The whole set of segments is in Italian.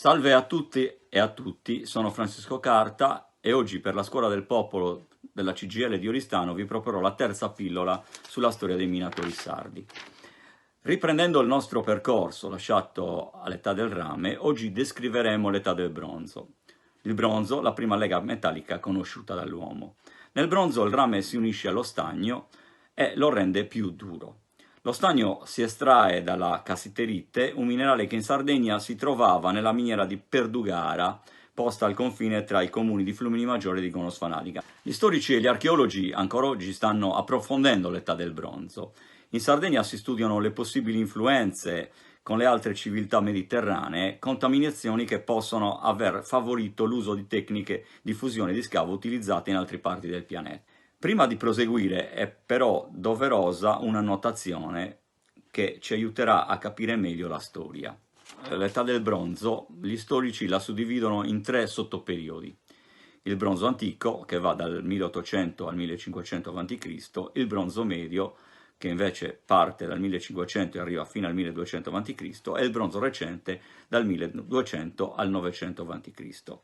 Salve a tutti e a tutti, sono Francesco Carta e oggi per la Scuola del Popolo della CGIL di Oristano vi proporrò la terza pillola sulla storia dei minatori sardi. Riprendendo il nostro percorso lasciato all'età del rame, oggi descriveremo l'età del bronzo. Il bronzo, la prima lega metallica conosciuta dall'uomo. Nel bronzo il rame si unisce allo stagno e lo rende più duro. Lo stagno si estrae dalla cassiterite, un minerale che in Sardegna si trovava nella miniera di Perdugara, posta al confine tra i comuni di Flumini Maggiore e di Gonos Fanalica. Gli storici e gli archeologi ancora oggi stanno approfondendo l'età del bronzo. In Sardegna si studiano le possibili influenze con le altre civiltà mediterranee, contaminazioni che possono aver favorito l'uso di tecniche di fusione e di scavo utilizzate in altre parti del pianeta. Prima di proseguire è però doverosa una notazione che ci aiuterà a capire meglio la storia. L'età del bronzo, gli storici la suddividono in tre sottoperiodi. Il bronzo antico, che va dal 1800 al 1500 a.C., il bronzo medio, che invece parte dal 1500 e arriva fino al 1200 a.C., e il bronzo recente dal 1200 al 900 a.C.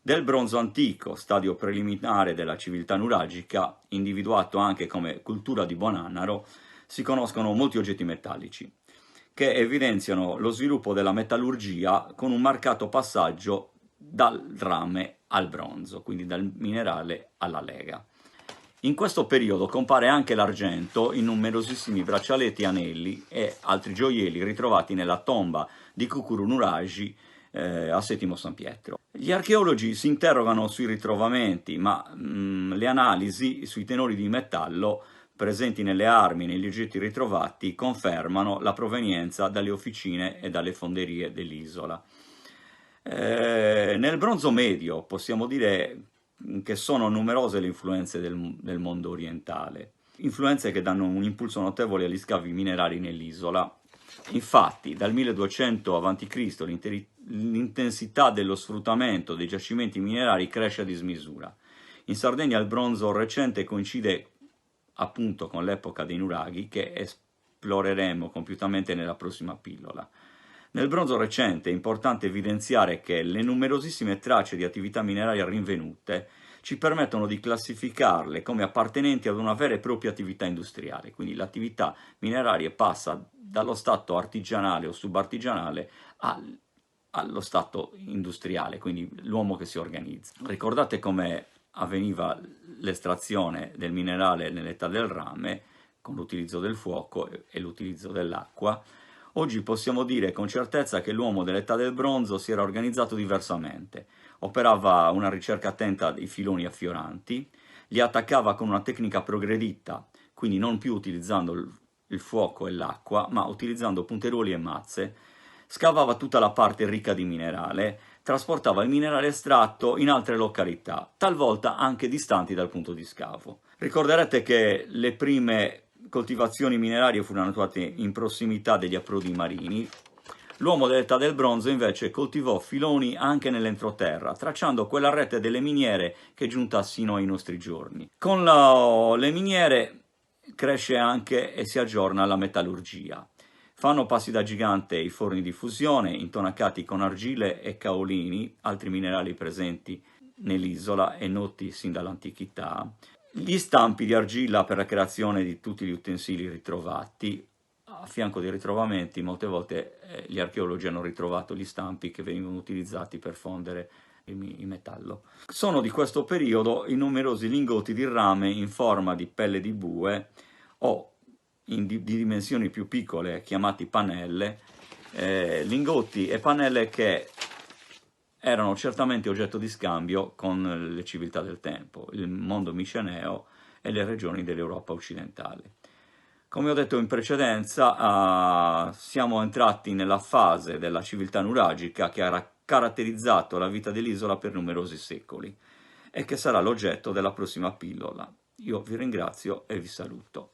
Del bronzo antico, stadio preliminare della civiltà nuragica, individuato anche come cultura di Bonannaro, si conoscono molti oggetti metallici, che evidenziano lo sviluppo della metallurgia con un marcato passaggio dal rame al bronzo, quindi dal minerale alla lega. In questo periodo compare anche l'argento in numerosissimi braccialetti, anelli e altri gioielli ritrovati nella tomba di Kukuru Nuragi a Settimo San Pietro. Gli archeologi si interrogano sui ritrovamenti, ma le analisi sui tenori di metallo presenti nelle armi e negli oggetti ritrovati confermano la provenienza dalle officine e dalle fonderie dell'isola. Nel bronzo medio possiamo dire che sono numerose le influenze del mondo orientale, influenze che danno un impulso notevole agli scavi minerari nell'isola. Infatti, dal 1200 a.C. l'intensità dello sfruttamento dei giacimenti minerari cresce a dismisura. In Sardegna il bronzo recente coincide appunto con l'epoca dei nuraghi, che esploreremo compiutamente nella prossima pillola. Nel bronzo recente è importante evidenziare che le numerosissime tracce di attività mineraria rinvenute ci permettono di classificarle come appartenenti ad una vera e propria attività industriale, quindi l'attività mineraria passa dallo stato artigianale o subartigianale allo stato industriale, quindi l'uomo che si organizza. Ricordate come avveniva l'estrazione del minerale nell'età del rame, con l'utilizzo del fuoco e l'utilizzo dell'acqua. Oggi possiamo dire con certezza che l'uomo dell'età del bronzo si era organizzato diversamente. Operava una ricerca attenta dei filoni affioranti, li attaccava con una tecnica progredita, quindi non più utilizzando il fuoco e l'acqua, ma utilizzando punteruoli e mazze, scavava tutta la parte ricca di minerale, trasportava il minerale estratto in altre località, talvolta anche distanti dal punto di scavo. Ricorderete che le prime coltivazioni minerarie furono attuate in prossimità degli approdi marini. L'uomo dell'età del bronzo invece coltivò filoni anche nell'entroterra, tracciando quella rete delle miniere che è giunta sino ai nostri giorni. Con le miniere cresce anche e si aggiorna la metallurgia. Fanno passi da gigante i forni di fusione, intonacati con argille e caolini, altri minerali presenti nell'isola e noti sin dall'antichità. Gli stampi di argilla per la creazione di tutti gli utensili ritrovati. A fianco dei ritrovamenti, molte volte gli archeologi hanno ritrovato gli stampi che venivano utilizzati per fondere il metallo. Sono di questo periodo i numerosi lingotti di rame in forma di pelle di bue o di dimensioni più piccole, chiamati pannelle, lingotti e pannelle che erano certamente oggetto di scambio con le civiltà del tempo, il mondo miceneo e le regioni dell'Europa occidentale. Come ho detto in precedenza, siamo entrati nella fase della civiltà nuragica che ha caratterizzato la vita dell'isola per numerosi secoli e che sarà l'oggetto della prossima pillola. Io vi ringrazio e vi saluto.